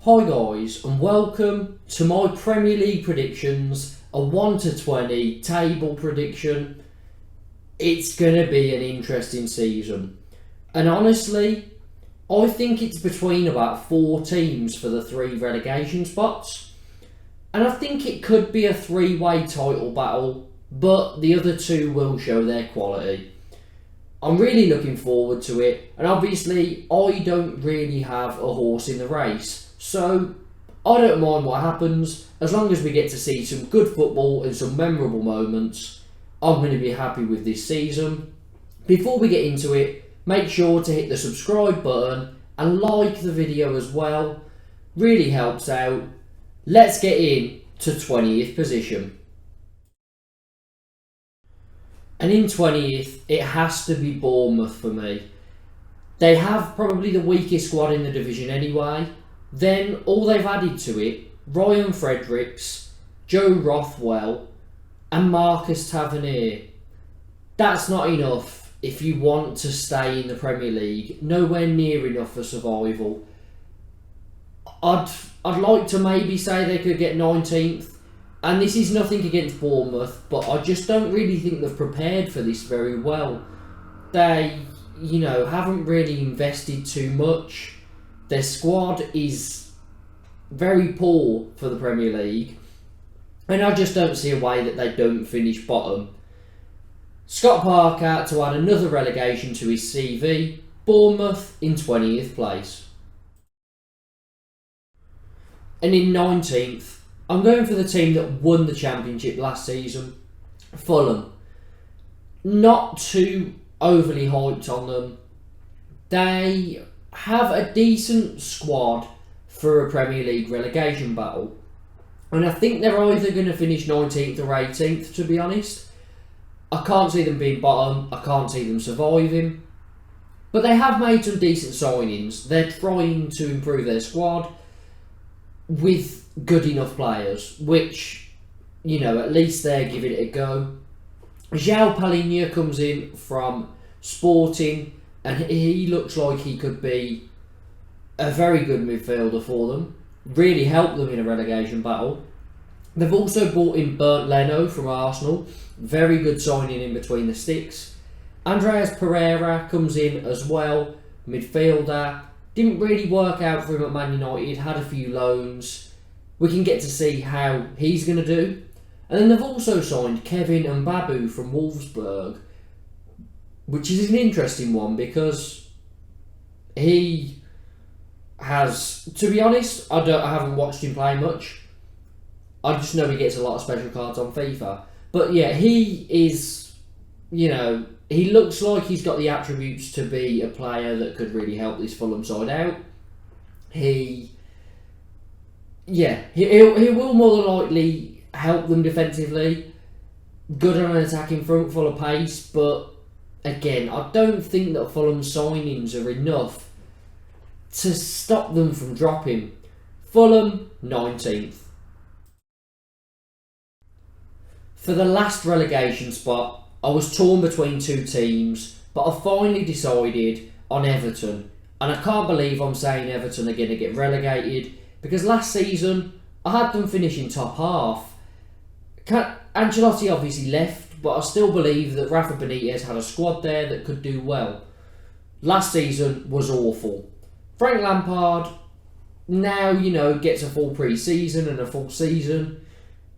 Hi guys, and welcome to my Premier League predictions, a 1 to 20 table prediction. It's going to be an interesting season. And honestly, I think it's between about 4 teams for the 3 relegation spots. And I think it could be a 3-way title battle, but the other 2 will show their quality. I'm really looking forward to it, and obviously I don't really have a horse in the race. So, I don't mind what happens, as long as we get to see some good football and some memorable moments. I'm going to be happy with this season. Before we get into it, make sure to hit the subscribe button and like the video as well. Really helps out. Let's get in to 20th position. And in 20th, it has to be Bournemouth for me. They have probably the weakest squad in the division anyway. Then all they've added to it, Ryan Fredericks, Joe Rothwell and Marcus Tavernier. That's not enough if you want to stay in the Premier League. Nowhere near enough for survival. I'd like to maybe say they could get 19th. And this is nothing against Bournemouth, but I just don't really think they've prepared for this very well. They, haven't really invested too much. Their squad is very poor for the Premier League, and I just don't see a way that they don't finish bottom. Scott Parker to add another relegation to his CV, Bournemouth in 20th place. And in 19th, I'm going for the team that won the Championship last season, Fulham. Not too overly hyped on them. They have a decent squad for a Premier League relegation battle. And I think they're either going to finish 19th or 18th, to be honest. I can't see them being bottom. I can't see them surviving. But they have made some decent signings. They're trying to improve their squad with good enough players, which, at least they're giving it a go. João Palhinha comes in from Sporting, and he looks like he could be a very good midfielder for them. Really help them in a relegation battle. They've also brought in Bernd Leno from Arsenal. Very good signing in between the sticks. Andreas Pereira comes in as well, midfielder. Didn't really work out for him at Man United. Had a few loans. We can get to see how he's going to do. And then they've also signed Kevin Mbabu from Wolfsburg, which is an interesting one because he has, to be honest, I haven't watched him play much. I just know he gets a lot of special cards on FIFA. But yeah, he is, he looks like he's got the attributes to be a player that could really help this Fulham side out. He will more than likely help them defensively. Good on an attacking front, full of pace, but again, I don't think that Fulham's signings are enough to stop them from dropping. Fulham, 19th. For the last relegation spot, I was torn between 2 teams, but I finally decided on Everton. And I can't believe I'm saying Everton are going to get relegated, because last season I had them finishing top half. Ancelotti obviously left, but I still believe that Rafa Benitez had a squad there that could do well. Last season was awful. Frank Lampard now, gets a full pre-season and a full season.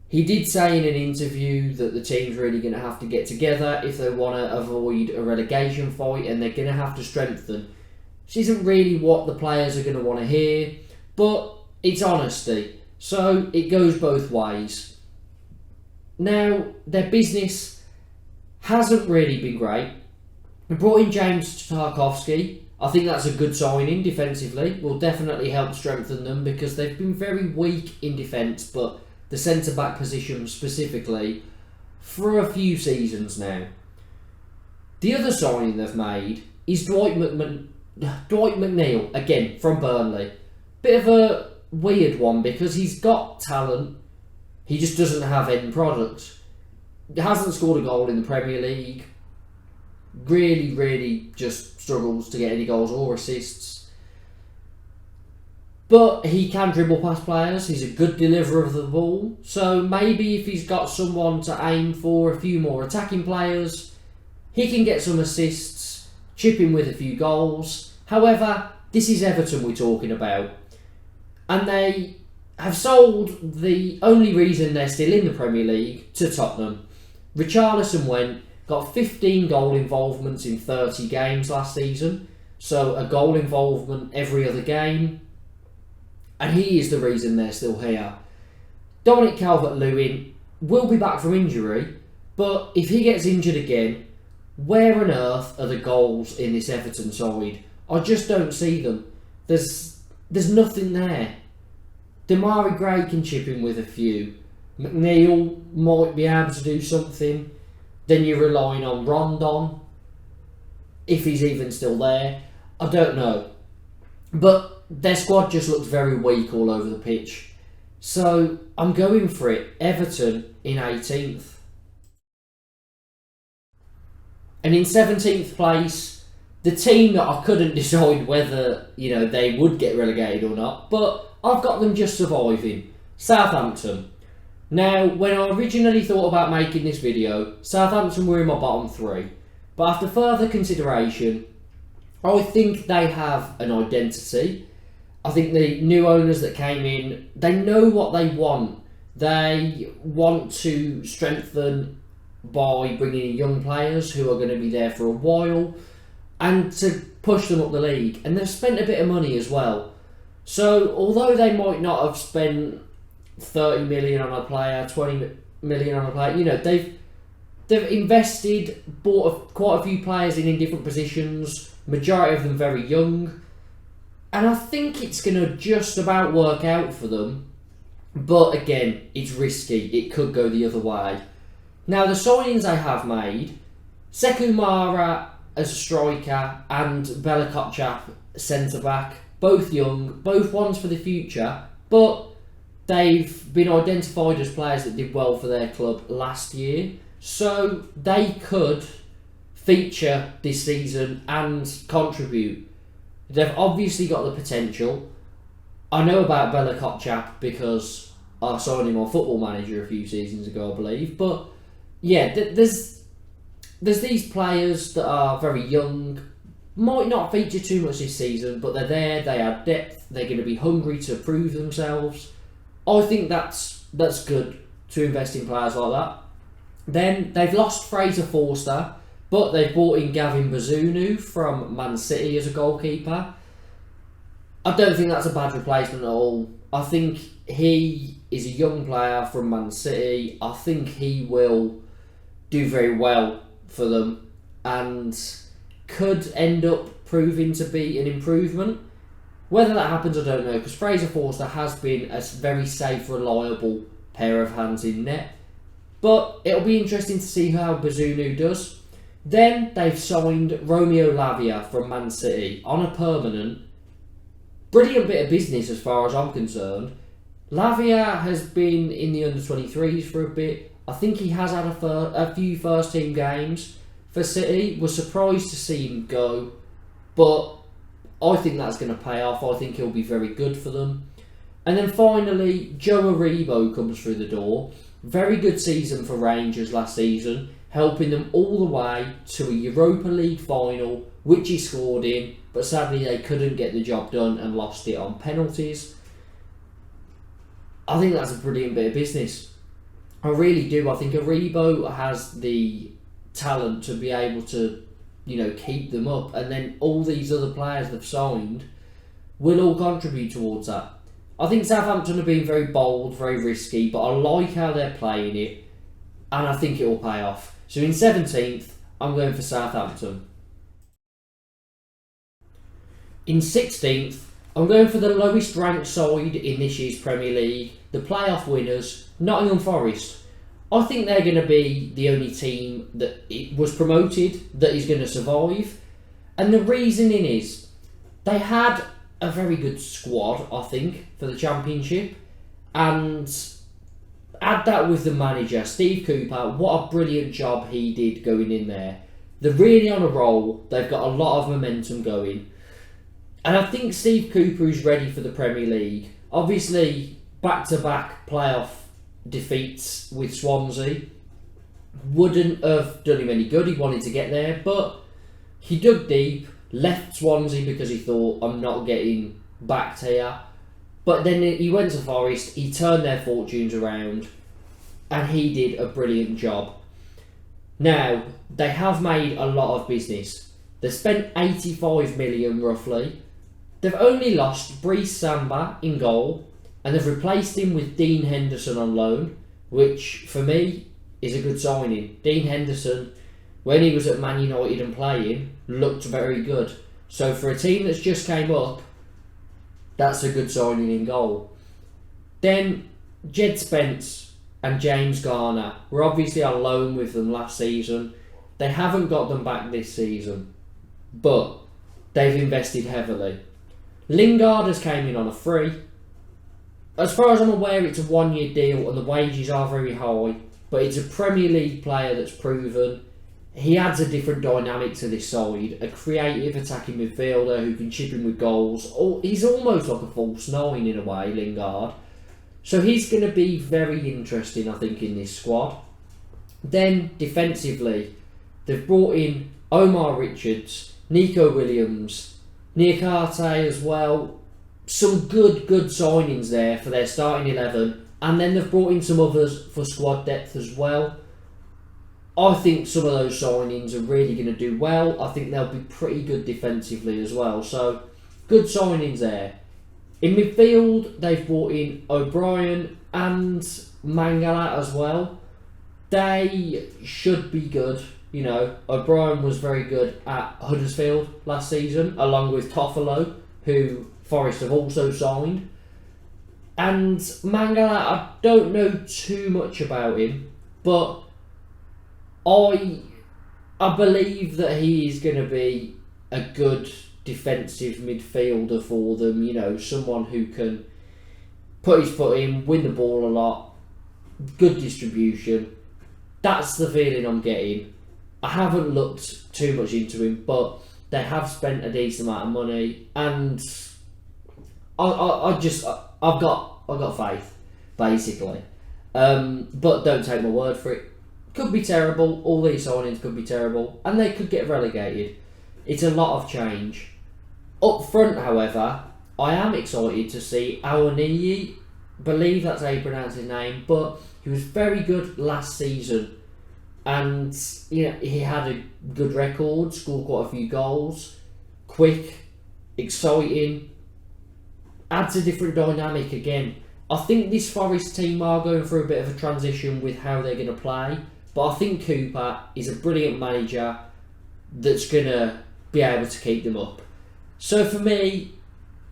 He did say in an interview that the team's really going to have to get together if they want to avoid a relegation fight, and they're going to have to strengthen. Which isn't really what the players are going to want to hear, but it's honesty. So it goes both ways. Now, their business hasn't really been great. They brought in James Tarkowski. I think that's a good signing defensively. Will definitely help strengthen them because they've been very weak in defence, but the centre-back position specifically, for a few seasons now. The other signing they've made is Dwight McNeil, again, from Burnley. Bit of a weird one because he's got talent. He just doesn't have end product. He hasn't scored a goal in the Premier League. Really just struggles to get any goals or assists. But he can dribble past players, he's a good deliverer of the ball, so maybe if he's got someone to aim for, a few more attacking players, he can get some assists, chip in with a few goals. However, this is Everton we're talking about, and they have sold the only reason they're still in the Premier League to Tottenham. Richarlison got 15 goal involvements in 30 games last season, so a goal involvement every other game. And he is the reason they're still here. Dominic Calvert-Lewin will be back from injury, but if he gets injured again, where on earth are the goals in this Everton side? I just don't see them. There's nothing there. Demarai Gray can chip in with a few. McNeil might be able to do something. Then you're relying on Rondon, if he's even still there. I don't know. But their squad just looks very weak all over the pitch. So I'm going for it. Everton in 18th. And in 17th place, the team that I couldn't decide whether, they would get relegated or not, but I've got them just surviving. Southampton. Now, when I originally thought about making this video, Southampton were in my bottom 3. But after further consideration, I think they have an identity. I think the new owners that came in, they know what they want. They want to strengthen by bringing in young players who are going to be there for a while and to push them up the league. And they've spent a bit of money as well. So although they might not have spent 30 million on a player, 20 million on a player, they've invested, bought quite a few players in different positions, majority of them very young. And I think it's going to just about work out for them. But again, it's risky. It could go the other way. Now, the signings they have made, Sekou Mara as a striker and Bella Kotchap centre-back, both young, both ones for the future, but they've been identified as players that did well for their club last year. So they could feature this season and contribute. They've obviously got the potential. I know about Bella Kotchap because I signed him on Football Manager a few seasons ago, I believe. But yeah, there's these players that are very young, might not feature too much this season, but they're there, they have depth, they're going to be hungry to prove themselves. I think that's good to invest in players like that. Then they've lost Fraser Forster, but they've brought in Gavin Bazunu from Man City as a goalkeeper. I don't think that's a bad replacement at all. I think he is a young player from Man City. I think he will do very well for them and could end up proving to be an improvement. Whether that happens, I don't know, because Fraser Forster has been a very safe, reliable pair of hands in net. But it'll be interesting to see how Bazunu does. Then they've signed Romeo Lavia from Man City on a permanent. Brilliant bit of business as far as I'm concerned. Lavia has been in the under-23s for a bit. I think he has had a few first-team games for City. Was surprised to see him go, but I think that's going to pay off. I think he'll be very good for them. And then finally, Joe Aribo comes through the door. Very good season for Rangers last season, helping them all the way to a Europa League final, which he scored in, but sadly they couldn't get the job done and lost it on penalties. I think that's a brilliant bit of business. I really do. I think Aribo has the talent to be able to, keep them up, and then all these other players they've signed will all contribute towards that. I think Southampton have been very bold, very risky, but I like how they're playing it, and I think it will pay off. So in 17th, I'm going for Southampton. In 16th, I'm going for the lowest ranked side in this year's Premier League, the playoff winners, Nottingham Forest. I think they're going to be the only team that was promoted that is going to survive. And the reasoning is, they had a very good squad, I think, for the Championship. And add that with the manager, Steve Cooper, what a brilliant job he did going in there. They're really on a roll. They've got a lot of momentum going. And I think Steve Cooper is ready for the Premier League. Obviously, back-to-back playoff defeats with Swansea wouldn't have done him any good. He wanted to get there, but he dug deep, left Swansea because he thought, I'm not getting backed here. But then he went to Forest, he turned their fortunes around, and he did a brilliant job. Now, they have made a lot of business. They spent 85 million roughly. They've only lost Brice Samba in goal, and they've replaced him with Dean Henderson on loan, which for me is a good signing. Dean Henderson, when he was at Man United and playing, looked very good. So for a team that's just came up, that's a good signing in goal. Then Jed Spence and James Garner were obviously on loan with them last season. They haven't got them back this season, but they've invested heavily. Lingard has came in on a free. As far as I'm aware, it's a 1 year deal and the wages are very high, but it's a Premier League player that's proven. He adds a different dynamic to this side, a creative attacking midfielder who can chip in with goals. He's almost like a false nine in a way, Lingard. So he's going to be very interesting, I think, in this squad. Then, defensively, they've brought in Omar Richards, Nico Williams, Niakate as well. Some good signings there for their starting 11. And then they've brought in some others for squad depth as well. I think some of those signings are really going to do well. I think they'll be pretty good defensively as well. So, good signings there. In midfield, they've brought in O'Brien and Mangala as well. They should be good. You know, O'Brien was very good at Huddersfield last season, along with Toffolo, who Forest have also signed. And Mangala, I don't know too much about him, but I believe that he is going to be a good defensive midfielder for them. You know, someone who can put his foot in, win the ball a lot, good distribution. That's the feeling I'm getting. I haven't looked too much into him, but they have spent a decent amount of money, and I've got faith, basically. But don't take my word for it. Could be terrible. All these signings could be terrible, and they could get relegated. It's a lot of change. Up front, however, I am excited to see Awoniyi. Believe that's how you pronounce his name, but he was very good last season, and you know he had a good record, scored quite a few goals, quick, exciting, adds a different dynamic again. I think this Forest team are going through a bit of a transition with how they're going to play, but I think Cooper is a brilliant manager that's going to be able to keep them up. So for me,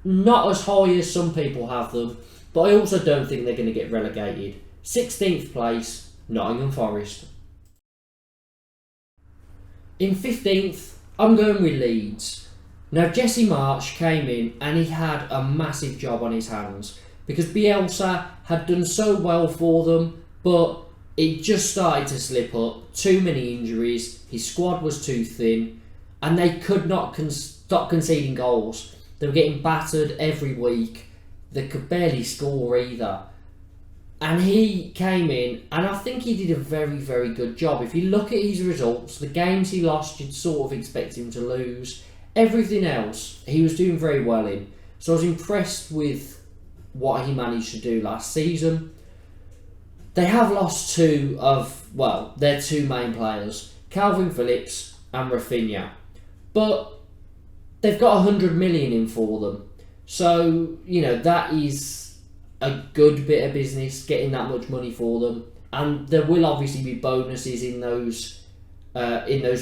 not as high as some people have them, but I also don't think they're going to get relegated. 16th place, Nottingham Forest. In 15th, I'm going with Leeds. Now, Jesse Marsch came in and he had a massive job on his hands because Bielsa had done so well for them, but it just started to slip up. Too many injuries, his squad was too thin, and they could not stop conceding goals. They were getting battered every week. They could barely score either. And he came in, and I think he did a very, very good job. If you look at his results, the games he lost, you'd sort of expect him to lose. Everything else, he was doing very well in. So I was impressed with what he managed to do last season. They have lost their two main players, Calvin Phillips and Rafinha. But they've got 100 million in for them. So, you know, that is a good bit of business, getting that much money for them. And there will obviously be bonuses in those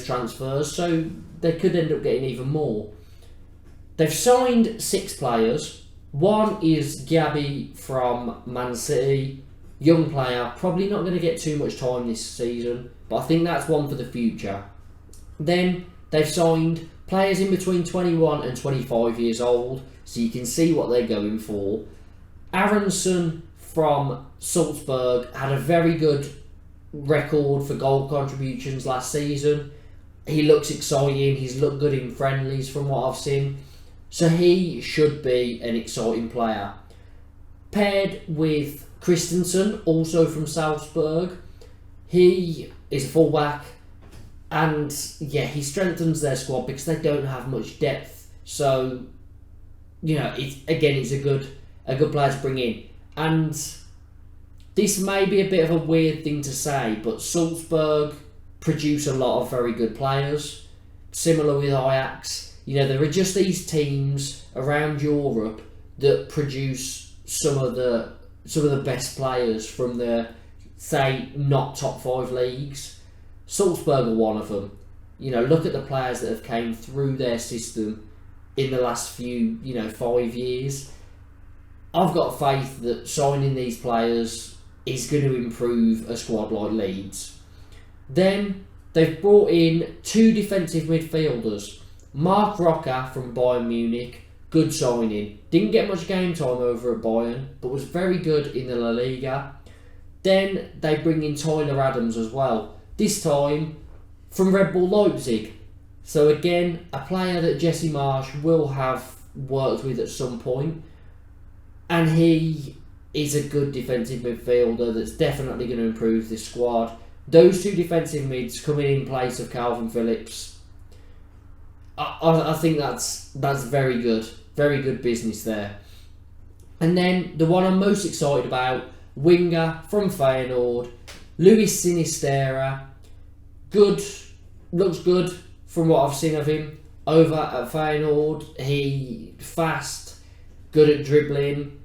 transfers, so they could end up getting even more. They've signed 6 players. One is Gabby from Man City, young player, probably not going to get too much time this season, but I think that's one for the future. Then they've signed players in between 21 and 25 years old, so you can see what they're going for. Aronson from Salzburg had a very good record for goal contributions last season. He looks exciting, he's looked good in friendlies from what I've seen. So he should be an exciting player. Paired with Christensen, also from Salzburg. He is a fullback, and he strengthens their squad because they don't have much depth. So, it's a good player to bring in. And this may be a bit of a weird thing to say, but Salzburg produce a lot of very good players. Similar with Ajax. There are just these teams around Europe that produce some of the best players from the, say, not top 5 leagues. Salzburg are one of them. Look at the players that have came through their system in the last few, 5 years. I've got faith that signing these players is going to improve a squad like Leeds. Then they've brought in 2 defensive midfielders. Mark Roca from Bayern Munich, good signing. Didn't get much game time over at Bayern, but was very good in the La Liga. Then they bring in Tyler Adams as well. This time from Red Bull Leipzig. So again, a player that Jesse Marsch will have worked with at some point. And he is a good defensive midfielder that's definitely going to improve this squad. Those 2 defensive mids coming in place of Calvin Phillips, I think that's very good. Very good business there. And then the one I'm most excited about, winger from Feyenoord, Luis Sinisterra. Good, looks good from what I've seen of him over at Feyenoord. He fast, good at dribbling,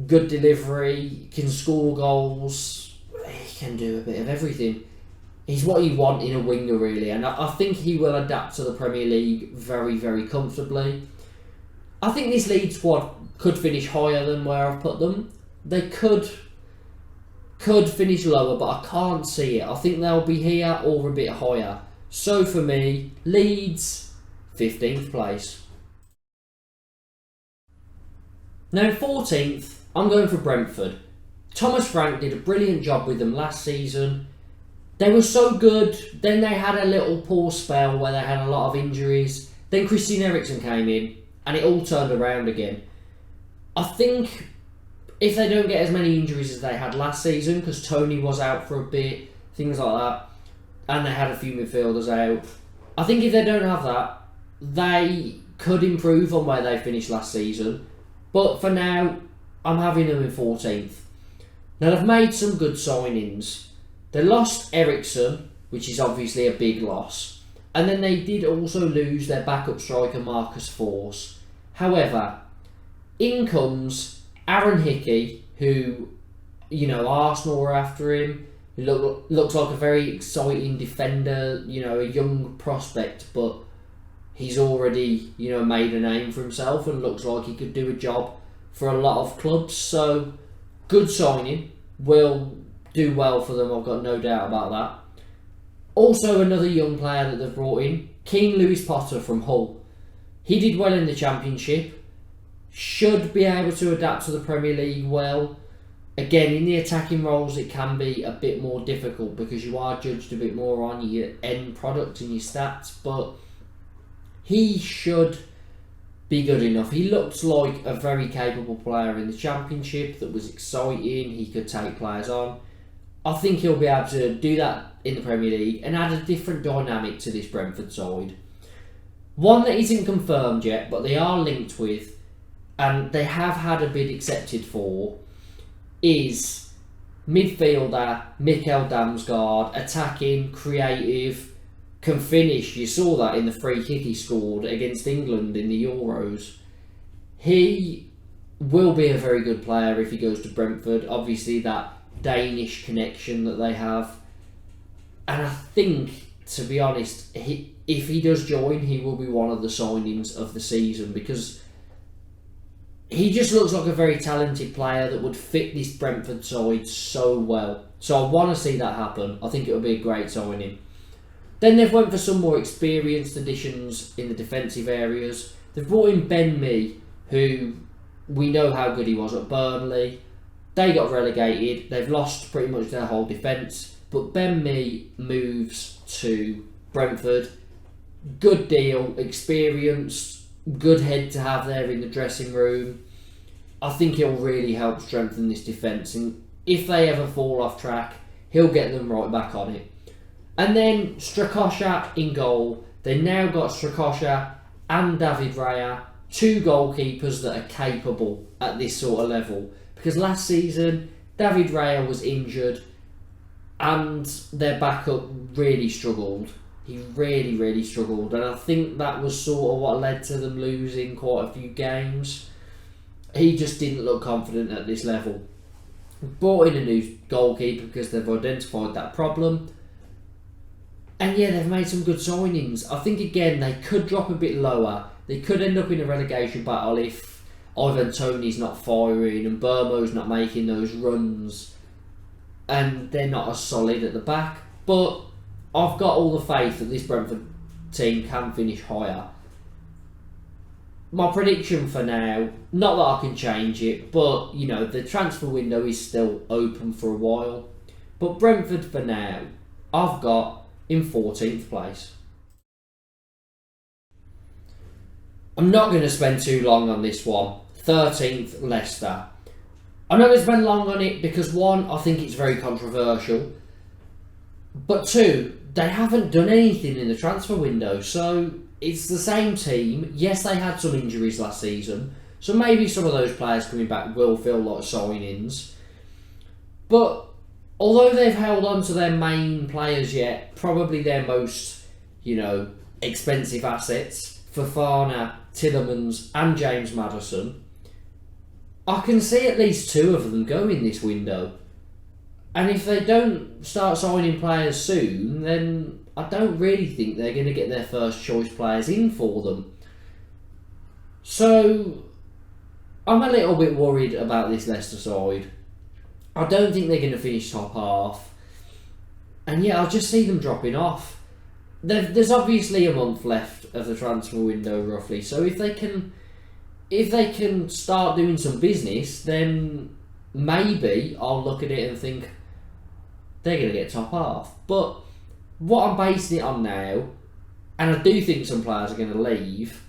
good delivery, can score goals. He can do a bit of everything. He's what you want in a winger, really, and I think he will adapt to the Premier League very, very comfortably. I think this Leeds squad could finish higher than where I've put them. They could finish lower, but I can't see it. I think they'll be here or a bit higher. So for me, Leeds, 15th place. Now 14th, I'm going for Brentford. Thomas Frank did a brilliant job with them last season. They were so good, then they had a little poor spell where they had a lot of injuries. Then Christian Eriksen came in, and it all turned around again. I think if they don't get as many injuries as they had last season, because Tony was out for a bit, things like that, and they had a few midfielders out, I think if they don't have that, they could improve on where they finished last season. But for now, I'm having them in 14th. Now they've made some good signings. They lost Eriksen, which is obviously a big loss. And then they did also lose their backup striker Marcus Forss. However, in comes Aaron Hickey, who, Arsenal were after him. He looks like a very exciting defender, a young prospect, but he's already, made a name for himself and looks like he could do a job for a lot of clubs. So, good signing. Will do well for them, I've got no doubt about that. Also, another young player that they've brought in, Keane Lewis Potter from Hull. He did well in the Championship. Should be able to adapt to the Premier League well. Again, in the attacking roles, it can be a bit more difficult because you are judged a bit more on your end product and your stats, but he should be good enough. He looks like a very capable player in the Championship that was exciting. He could take players on. I think he'll be able to do that in the Premier League and add a different dynamic to this Brentford side. One that isn't confirmed yet, but they are linked with, and they have had a bid accepted for, is midfielder Mikkel Damsgaard, attacking, creative, can finish. You saw that in the free kick he scored against England in the Euros. He will be a very good player if he goes to Brentford. Obviously that Danish connection that they have. And I think, to be honest, if he does join, he will be one of the signings of the season because he just looks like a very talented player that would fit this Brentford side so well. So I want to see that happen. I think it will be a great signing. Then they've went for some more experienced additions in the defensive areas. They've brought in Ben Mee, who we know how good he was at Burnley. They got relegated. They've lost pretty much their whole defence. But Ben Mee moves to Brentford. Good deal, experience, good head to have there in the dressing room. I think it'll really help strengthen this defence, and if they ever fall off track, he'll get them right back on it. And then Strakosha in goal. They now got Strakosha and David Raya, two goalkeepers that are capable at this sort of level. Because last season, David Raya was injured and their backup really struggled. He really, really struggled. And I think that was sort of what led to them losing quite a few games. He just didn't look confident at this level. Brought in a new goalkeeper because they've identified that problem. And yeah, they've made some good signings. I think again, they could drop a bit lower. They could end up in a relegation battle if Ivan Toney's not firing and Burmo's not making those runs. And they're not as solid at the back. But I've got all the faith that this Brentford team can finish higher. My prediction for now, not that I can change it, but you know, the transfer window is still open for a while. But Brentford for now, I've got in 14th place. I'm not going to spend too long on this one. 13th, Leicester. I'm not going to spend long on it because one, I think it's very controversial. But two, they haven't done anything in the transfer window, so it's the same team. Yes, they had some injuries last season, so maybe some of those players coming back will feel like signings. But although they've held on to their main players yet, probably their most, expensive assets, Fofana, Tielemans and James Maddison, I can see at least two of them go in this window. And if they don't start signing players soon, then I don't really think they're going to get their first choice players in for them. So I'm a little bit worried about this Leicester side. I don't think they're going to finish top half. And yeah, I'll just see them dropping off. There's obviously a month left of the transfer window roughly, so if they can start doing some business, then maybe I'll look at it and think they're going to get top half. But what I'm basing it on now, and I do think some players are going to leave,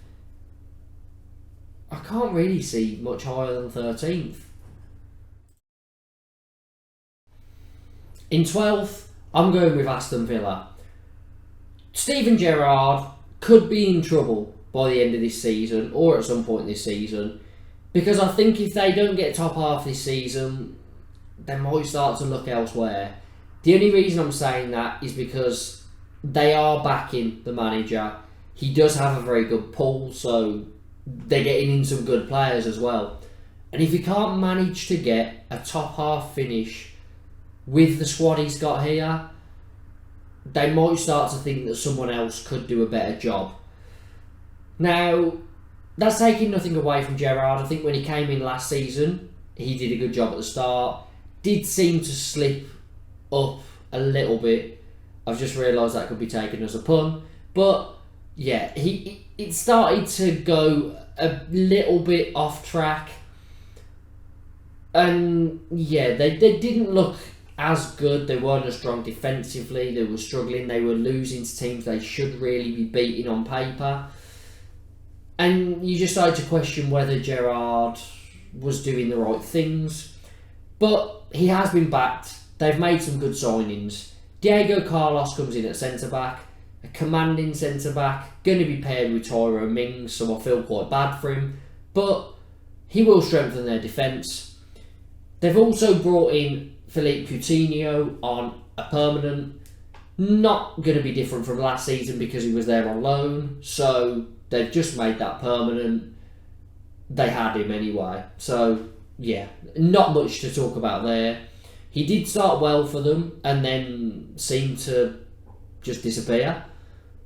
I can't really see much higher than 13th. In 12th, I'm going with Aston Villa. Steven Gerrard could be in trouble by the end of this season, or at some point this season, because I think if they don't get top half this season, they might start to look elsewhere. The only reason I'm saying that is because they are backing the manager. He does have a very good pull, so they're getting in some good players as well. And if he can't manage to get a top half finish with the squad he's got here, they might start to think that someone else could do a better job. Now, that's taking nothing away from Gerrard. I think when he came in last season, he did a good job at the start. Did seem to slip up a little bit. I've just realised that could be taken as a pun. But yeah, it started to go a little bit off track. And yeah, they didn't look as good. They weren't as strong defensively. They were struggling. They were losing to teams they should really be beating on paper. And you just started to question whether Gerrard was doing the right things. But he has been backed. They've made some good signings. Diego Carlos comes in at centre-back. A commanding centre-back. Going to be paired with Tyrone Mings, so I feel quite bad for him. But he will strengthen their defence. They've also brought in Philippe Coutinho on a permanent. Not going to be different from last season because he was there on loan. So they've just made that permanent. They had him anyway. So yeah, not much to talk about there. He did start well for them and then seemed to just disappear.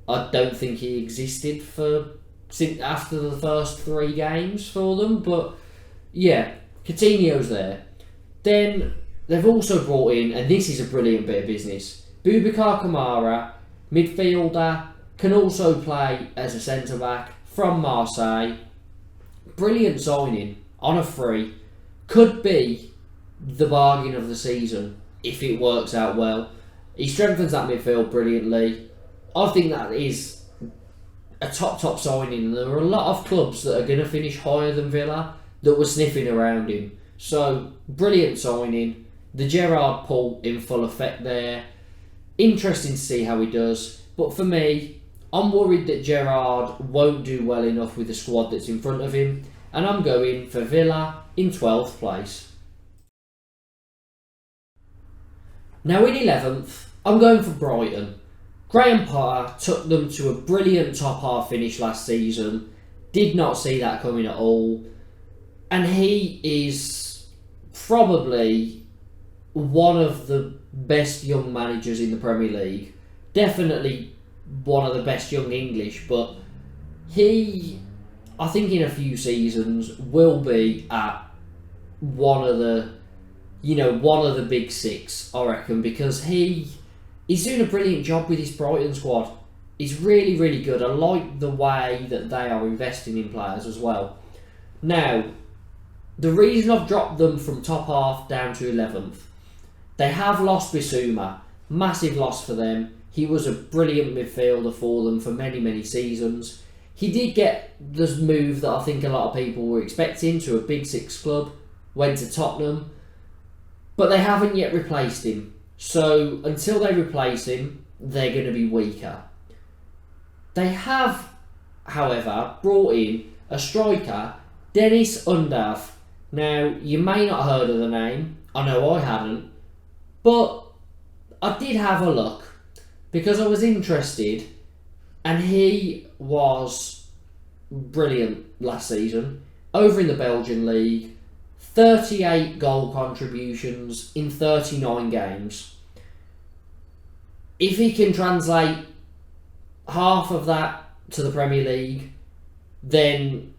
I don't think he existed after the first 3 games for them. But yeah, Coutinho's there. Then they've also brought in, and this is a brilliant bit of business, Boubacar Kamara, midfielder, can also play as a centre-back from Marseille. Brilliant signing on a free. Could be the bargain of the season if it works out well. He strengthens that midfield brilliantly. I think that is a top signing. And there are a lot of clubs that are going to finish higher than Villa that were sniffing around him. So, brilliant signing. The Gerrard pull in full effect there. Interesting to see how he does. But for me, I'm worried that Gerrard won't do well enough with the squad that's in front of him. And I'm going for Villa in 12th place. Now in 11th, I'm going for Brighton. Graham Potter took them to a brilliant top half finish last season. Did not see that coming at all. And he is probably one of the best young managers in the Premier League. Definitely one of the best young English, but he, I think in a few seasons, will be at one of the big six, I reckon, because he's doing a brilliant job with his Brighton squad. He's really, really good. I like the way that they are investing in players as well. Now, the reason I've dropped them from top half down to 11th, they have lost Bissouma. Massive loss for them. He was a brilliant midfielder for them for many, many seasons. He did get the move that I think a lot of people were expecting to a big six club. Went to Tottenham. But they haven't yet replaced him. So until they replace him, they're going to be weaker. They have, however, brought in a striker, Dennis Undav. Now, you may not have heard of the name. I know I hadn't. But I did have a look because I was interested, and he was brilliant last season. Over in the Belgian League, 38 goal contributions in 39 games. If he can translate half of that to the Premier League, then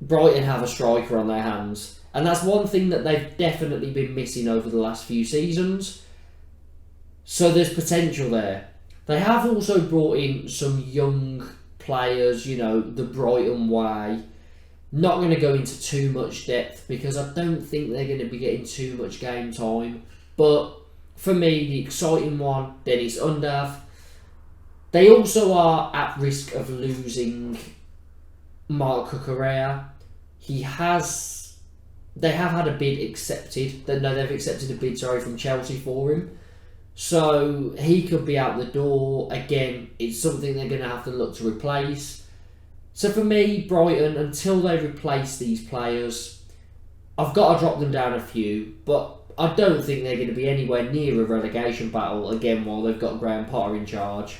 Brighton have a striker on their hands. And that's one thing that they've definitely been missing over the last few seasons. So there's potential there. They have also brought in some young players, the Brighton way. Not going to go into too much depth because I don't think they're going to be getting too much game time. But for me, the exciting one, Dennis Undav. They also are at risk of losing Mark Cucurella. They have had a bid accepted. They've accepted a bid, from Chelsea for him. So he could be out the door. Again, it's something they're going to have to look to replace. So for me, Brighton, until they replace these players, I've got to drop them down a few. But I don't think they're going to be anywhere near a relegation battle again while they've got Graham Potter in charge.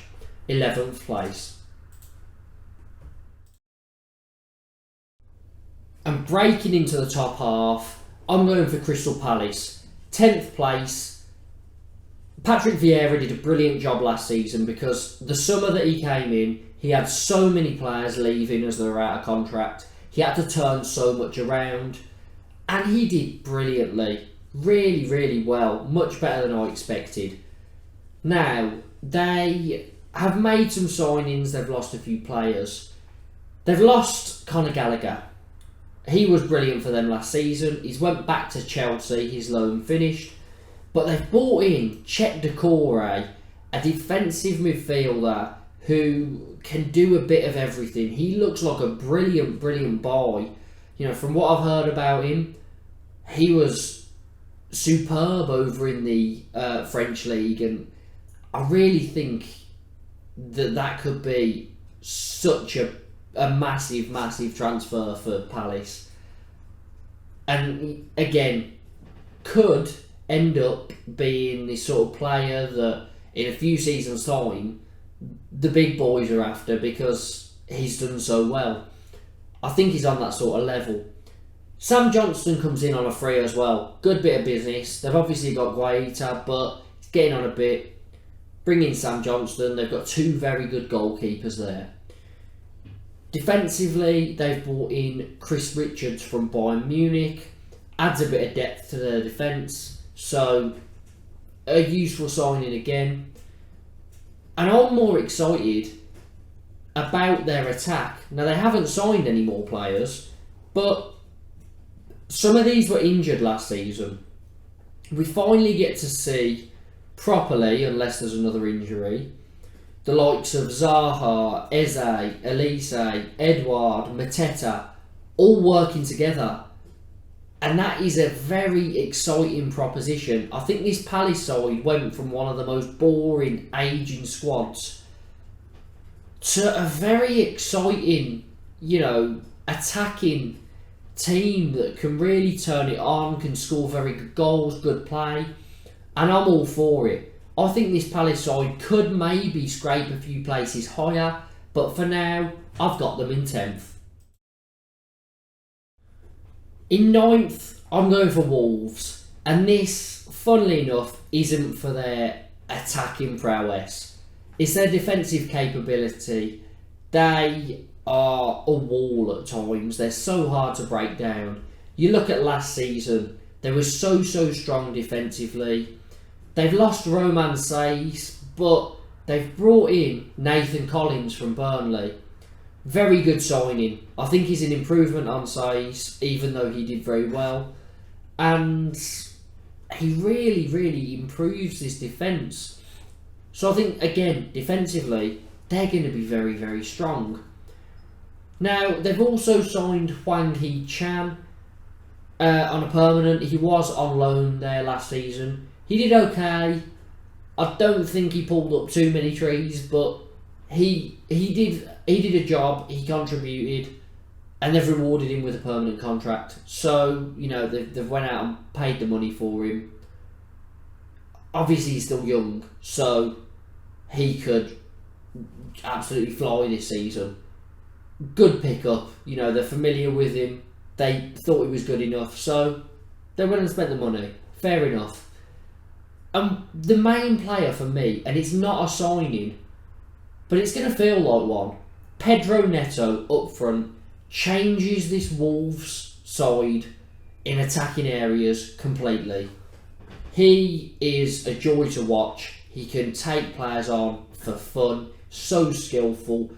11th place. And breaking into the top half, I'm going for Crystal Palace. 10th place. Patrick Vieira did a brilliant job last season because the summer that he came in, he had so many players leaving as they were out of contract. He had to turn so much around. And he did brilliantly. Really, really well. Much better than I expected. Now, they have made some signings. They've lost a few players. They've lost Conor Gallagher. He was brilliant for them last season. He's went back to Chelsea. His loan finished. But they've brought in Chet Decore, a defensive midfielder who can do a bit of everything. He looks like a brilliant, brilliant boy. From what I've heard about him, he was superb over in the French league, and I really think that could be such a massive, massive transfer for Palace. And again, could end up being the sort of player that in a few seasons' time the big boys are after because he's done so well. I think he's on that sort of level. Sam Johnston comes in on a free as well. Good bit of business. They've obviously got Guaita, but he's getting on a bit. Bring in Sam Johnston. They've got two very good goalkeepers there. Defensively, they've brought in Chris Richards from Bayern Munich. Adds a bit of depth to their defence. So, a useful signing again. And I'm more excited about their attack. Now, they haven't signed any more players, but some of these were injured last season. We finally get to see properly, unless there's another injury, the likes of Zaha, Eze, Elise, Edouard, Mateta, all working together. And that is a very exciting proposition. I think this Palace side went from one of the most boring, ageing squads to a very exciting, attacking team that can really turn it on, can score very good goals, good play. And I'm all for it. I think this Palace side could maybe scrape a few places higher, but for now, I've got them in 10th. In 9th, I'm going for Wolves, and this, funnily enough, isn't for their attacking prowess. It's their defensive capability. They are a wall at times. They're so hard to break down. You look at last season, they were so strong defensively. They've lost Roman Saiz, but they've brought in Nathan Collins from Burnley. Very good signing. I think he's an improvement on Saiz, even though he did very well. And he really improves this defence. So I think, again, defensively, they're going to be very strong. Now, they've also signed Hwang Hee-chan on a permanent. He was on loan there last season. He did okay. I don't think he pulled up too many trees, but he did a job. He contributed, and they've rewarded him with a permanent contract. So they've went out and paid the money for him. Obviously, he's still young, so he could absolutely fly this season. Good pickup. They're familiar with him. They thought he was good enough, so they went and spent the money. Fair enough. The main player for me, and it's not a signing, but it's going to feel like one. Pedro Neto up front changes this Wolves side in attacking areas completely. He is a joy to watch. He can take players on for fun. So skillful.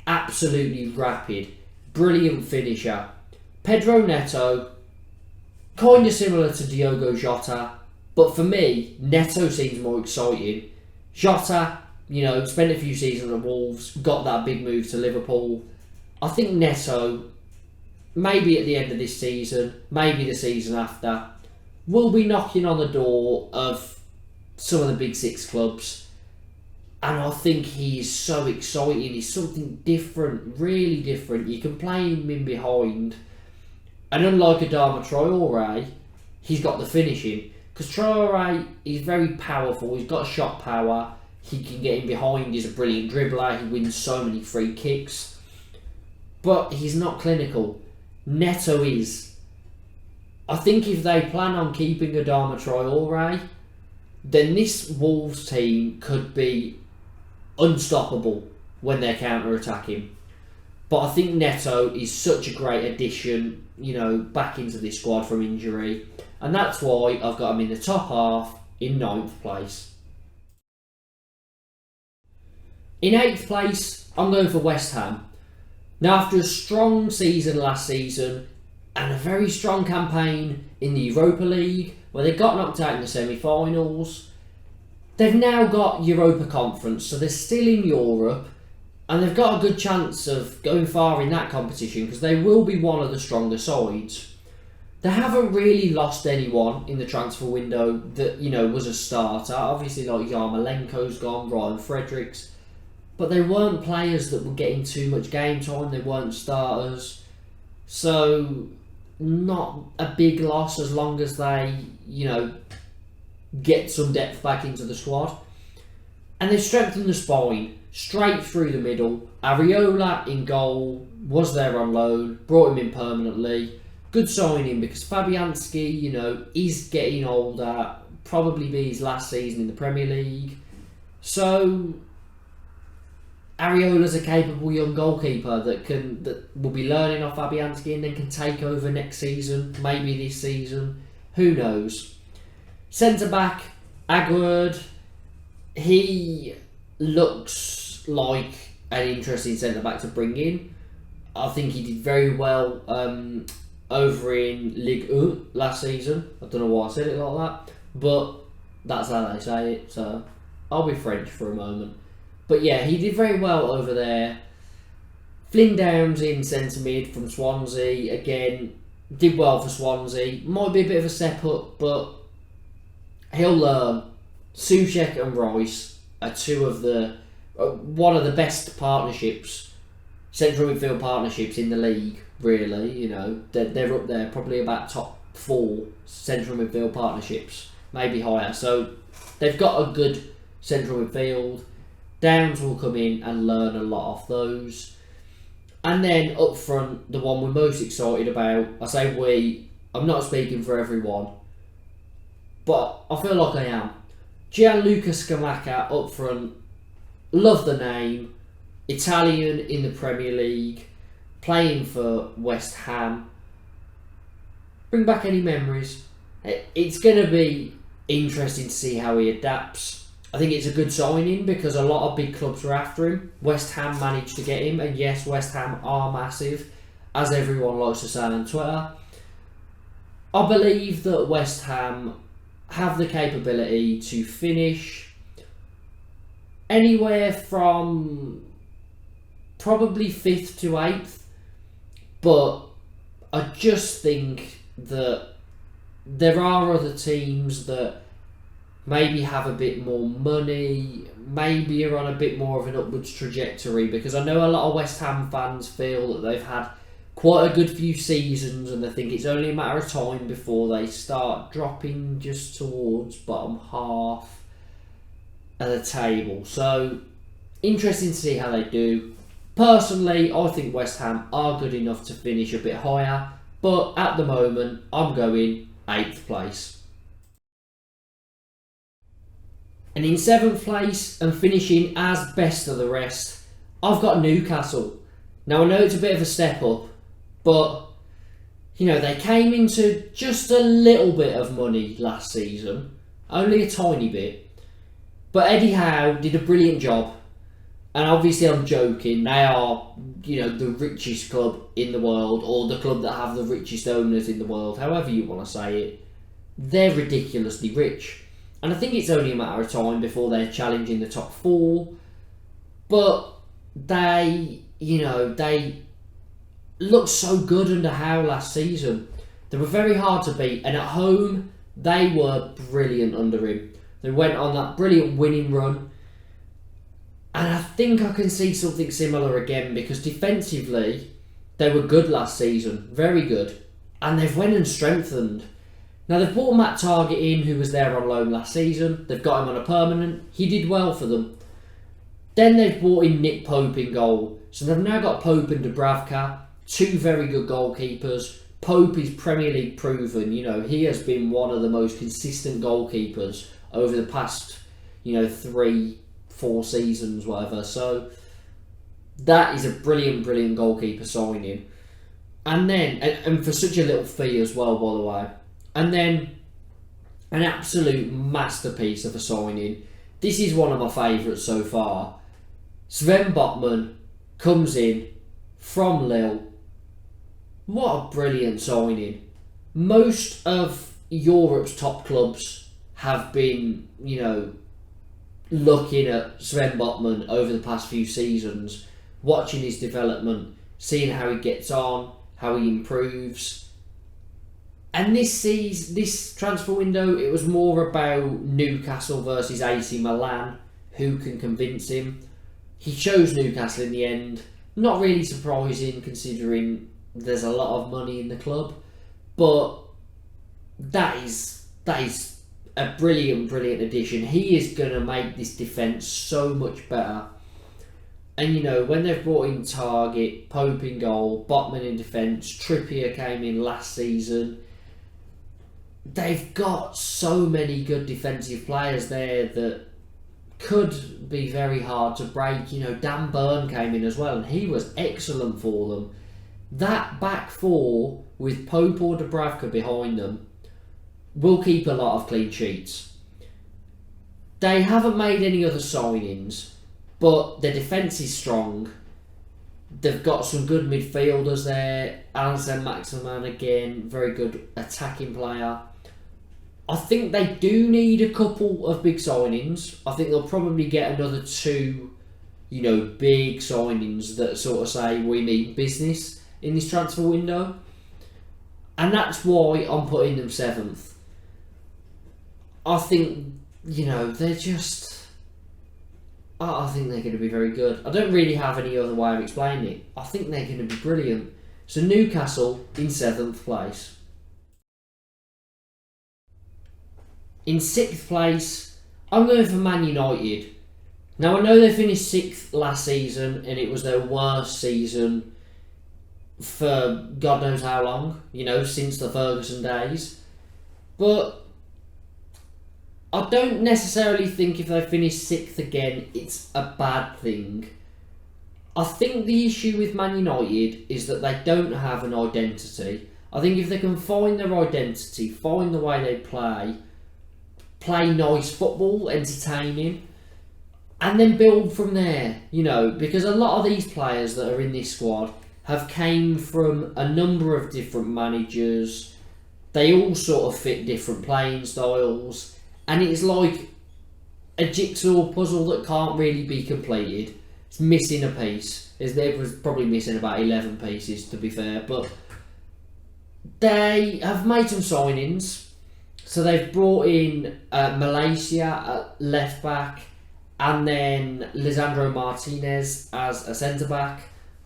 Absolutely rapid. Brilliant finisher. Pedro Neto, kind of similar to Diogo Jota. But for me, Neto seems more exciting. Jota, spent a few seasons at Wolves, got that big move to Liverpool. I think Neto, maybe at the end of this season, maybe the season after, will be knocking on the door of some of the big six clubs. And I think he is so exciting. He's something different, really different. You can play him in behind. And unlike Adama Traore, he's got the finishing. Because Traore is very powerful, he's got shot power, he can get in behind, he's a brilliant dribbler, he wins so many free kicks. But he's not clinical. Neto is. I think if they plan on keeping Adama Traore, then this Wolves team could be unstoppable when they're counter-attacking. But I think Neto is such a great addition, back into this squad from injury. And that's why I've got him in the top half in 9th place. In 8th place, I'm going for West Ham. Now, after a strong season last season and a very strong campaign in the Europa League, where they got knocked out in the semi-finals, they've now got Europa Conference, so they're still in Europe, and they've got a good chance of going far in that competition because they will be one of the stronger sides. They haven't really lost anyone in the transfer window that, was a starter. Obviously, like Yarmolenko's gone, Ryan Fredericks. But they weren't players that were getting too much game time. They weren't starters. So, not a big loss as long as they, get some depth back into the squad. And they've strengthened the spine, straight through the middle. Areola in goal, was there on loan, brought him in permanently. Good signing because Fabianski, is getting older. Probably be his last season in the Premier League. So Areola's a capable young goalkeeper that will be learning off Fabianski and then can take over next season, maybe this season. Who knows? Centre back Aguerd. He looks like an interesting centre back to bring in. I think he did very well. Over in Ligue 1 last season. I don't know why I said it like that, but that's how they say it, so I'll be French for a moment. But yeah, he did very well over there. Flynn Downs in centre mid from Swansea, again, did well for Swansea. Might be a bit of a step up, but he'll learn. Soucek and Rice are one of the best partnerships, central midfield partnerships in the league, really. They're up there, probably about top 4 central midfield partnerships, maybe higher. So they've got a good central midfield. Downs will come in and learn a lot off those. And then up front, the one we're most excited about, I say we, I'm not speaking for everyone, but I feel like I am. Gianluca Scamacca up front, love the name, Italian in the Premier League, playing for West Ham. Bring back any memories. It's going to be interesting to see how he adapts. I think it's a good signing because a lot of big clubs were after him. West Ham managed to get him, and yes, West Ham are massive, as everyone likes to say on Twitter. I believe that West Ham have the capability to finish anywhere from probably 5th to 8th, but I just think that there are other teams that maybe have a bit more money, maybe are on a bit more of an upwards trajectory, because I know a lot of West Ham fans feel that they've had quite a good few seasons and they think it's only a matter of time before they start dropping just towards bottom half of the table. So, interesting to see how they do. Personally, I think West Ham are good enough to finish a bit higher, but at the moment, I'm going 8th place. And in 7th place, and finishing as best of the rest, I've got Newcastle. Now, I know it's a bit of a step up, but, they came into just a little bit of money last season. Only a tiny bit. But Eddie Howe did a brilliant job. And obviously I'm joking, they are, the richest club in the world, or the club that have the richest owners in the world, however you want to say it. They're ridiculously rich. And I think it's only a matter of time before they're challenging the top 4. But they looked so good under Howe last season. They were very hard to beat, and at home, they were brilliant under him. They went on that brilliant winning run. And I think I can see something similar again, because defensively, they were good last season. Very good. And they've went and strengthened. Now, they've brought Matt Target in, who was there on loan last season. They've got him on a permanent. He did well for them. Then they've brought in Nick Pope in goal. So they've now got Pope and Dubravka, 2 very good goalkeepers. Pope is Premier League proven. He has been one of the most consistent goalkeepers over the past, 3-4 seasons, whatever. So that is a brilliant, brilliant goalkeeper signing. And then, and for such a little fee as well, by the way. And then, an absolute masterpiece of a signing. This is one of my favourites so far. Sven Botman comes in from Lille. What a brilliant signing. Most of Europe's top clubs have been, looking at Sven Botman over the past few seasons, watching his development, seeing how he gets on, how he improves. And this transfer window, it was more about Newcastle versus AC Milan, who can convince him. He chose Newcastle in the end. Not really surprising, considering there's a lot of money in the club, but that is a brilliant, brilliant addition. He is going to make this defence so much better. And when they've brought in Target, Pope in goal, Botman in defence, Trippier came in last season. They've got so many good defensive players there that could be very hard to break. Dan Burn came in as well, and he was excellent for them. That back 4 with Pope or Dubravka behind them will keep a lot of clean sheets. They haven't made any other signings, but their defence is strong. They've got some good midfielders there. Alison Maximan again, very good attacking player. I think they do need a couple of big signings. I think they'll probably get another 2 big signings that sort of say we mean business in this transfer window. And that's why I'm putting them 7th. I think, they're just... I think they're going to be very good. I don't really have any other way of explaining it. I think they're going to be brilliant. So Newcastle in 7th place. In 6th place, I'm going for Man United. Now, I know they finished 6th last season and it was their worst season for God knows how long, since the Ferguson days. But I don't necessarily think if they finish 6th again, it's a bad thing. I think the issue with Man United is that they don't have an identity. I think if they can find their identity, find the way they play nice football, entertaining, and then build from there, because a lot of these players that are in this squad have came from a number of different managers. They all sort of fit different playing styles, and it's like a jigsaw puzzle that can't really be completed. It's missing a piece. It was probably missing about 11 pieces, to be fair, but they have made some signings. So they've brought in Malaysia at left back, and then Lisandro Martinez as a centre back.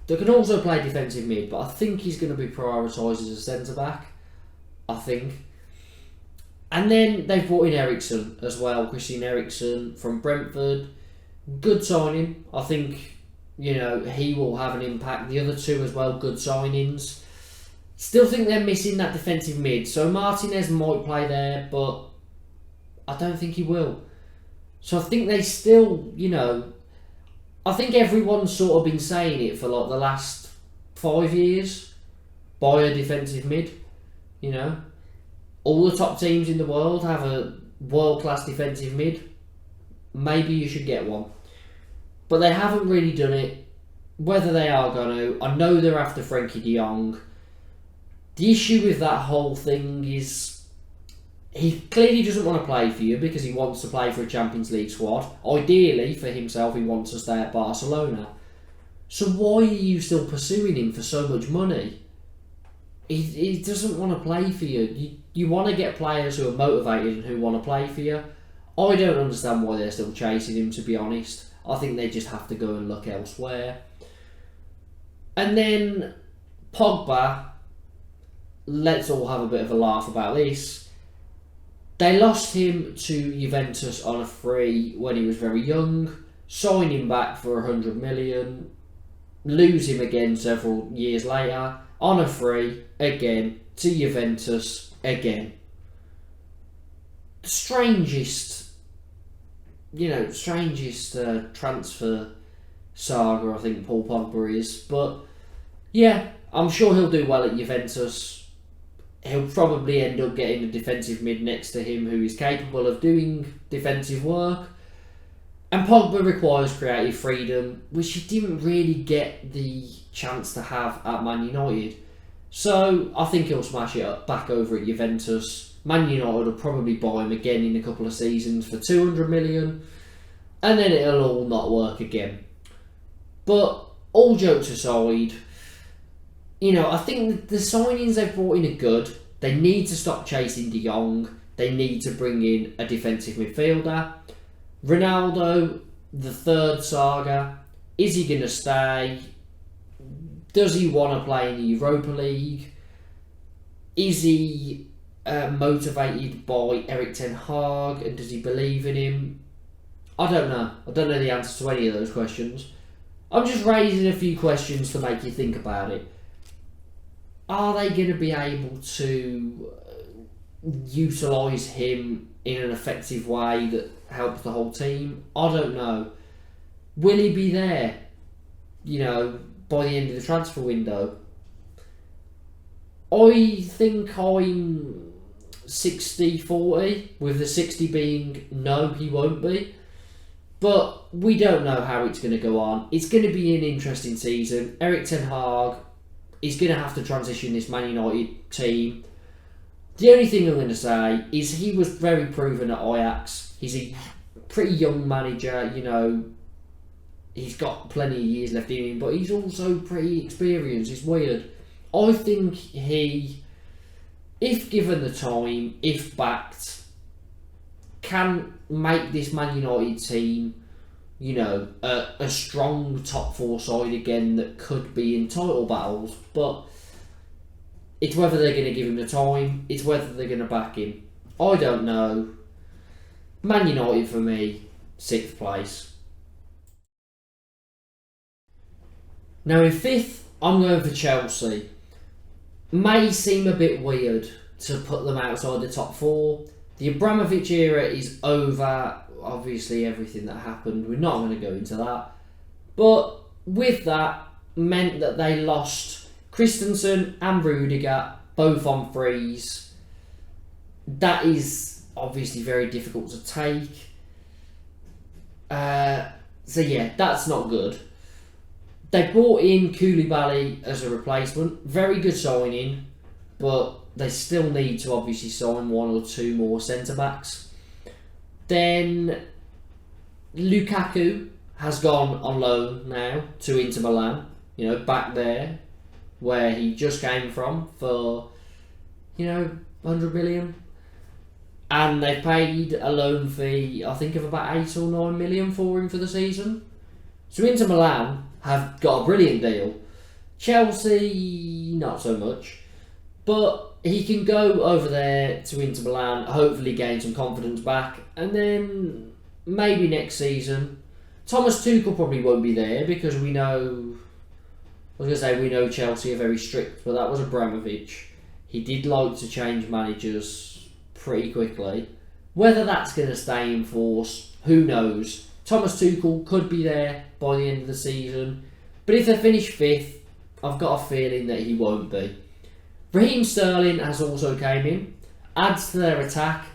That can also play defensive mid, but I think he's going to be prioritised as a centre back. I think. And then they've brought in Eriksen as well, Christian Eriksen from Brentford. Good signing. I think, he will have an impact. The other two as well, good signings. Still think they're missing that defensive mid. So Martinez might play there, but I don't think he will. So I think they still, I think everyone's sort of been saying it for like the last 5 years. Buy a defensive mid, All the top teams in the world have a world-class defensive mid. Maybe you should get one. But they haven't really done it. Whether they are going to, I know they're after Frankie de Jong. The issue with that whole thing is he clearly doesn't want to play for you because he wants to play for a Champions League squad. Ideally, for himself, he wants to stay at Barcelona. So why are you still pursuing him for so much money? He doesn't want to play for you. You want to get players who are motivated and who want to play for you. I don't understand why they're still chasing him, to be honest. I think they just have to go and look elsewhere. And then Pogba, let's all have a bit of a laugh about this. They lost him to Juventus on a free when he was very young, sign him back for 100 million, lose him again several years later, on a free, again, to Juventus, again. The strangest transfer saga I think Paul Pogba is. But yeah, I'm sure he'll do well at Juventus. He'll probably end up getting a defensive mid next to him who is capable of doing defensive work. And Pogba requires creative freedom, which he didn't really get the chance to have at Man United. So I think he'll smash it up back over at Juventus. Man United will probably buy him again in a couple of seasons for 200 million, and then it'll all not work again. But all jokes aside, I think the signings they've brought in are good. They need to stop chasing de Jong. They need to bring in a defensive midfielder. Ronaldo, the third saga, is he going to stay? Does he want to play in the Europa League? Is he motivated by Erik ten Hag, and does he believe in him? I don't know. I don't know the answer to any of those questions. I'm just raising a few questions to make you think about it. Are they going to be able to utilise him in an effective way that helps the whole team? I don't know. Will he be there, by the end of the transfer window? I think I'm 60-40, with the 60 being no, he won't be. But we don't know how it's going to go on. It's going to be an interesting season. Erik ten Hag is going to have to transition this Man United team. The only thing I'm going to say is he was very proven at Ajax. He's a pretty young manager, he's got plenty of years left in him, but he's also pretty experienced. It's weird. I think he, if given the time, if backed, can make this Man United team, a strong top 4 side again that could be in title battles. But it's whether they're going to give him the time, it's whether they're going to back him. I don't know. Man United for me, 6th place. Now in 5th, I'm going for Chelsea. May seem a bit weird to put them outside the top 4. The Abramovich era is over. Obviously, everything that happened, we're not going to go into that. But with that, meant that they lost Christensen and Rudiger, both on frees. That is obviously very difficult to take. So yeah, that's not good. They brought in Koulibaly as a replacement. Very good signing, but they still need to obviously sign 1 or 2 more centre-backs. Then Lukaku has gone on loan now to Inter Milan. Back there where he just came from for, 100 million. And they paid a loan fee, I think, of about 8 or 9 million for him for the season. So Inter Milan have got a brilliant deal. Chelsea, not so much. But he can go over there to Inter Milan, hopefully gain some confidence back, and then maybe next season. Thomas Tuchel probably won't be there because we know Chelsea are very strict, but that was Abramovich. He did like to change managers pretty quickly. Whether that's going to stay in force, who knows? Thomas Tuchel could be there by the end of the season, but if they finish 5th, I've got a feeling that he won't be. Raheem Sterling has also came in, adds to their attack.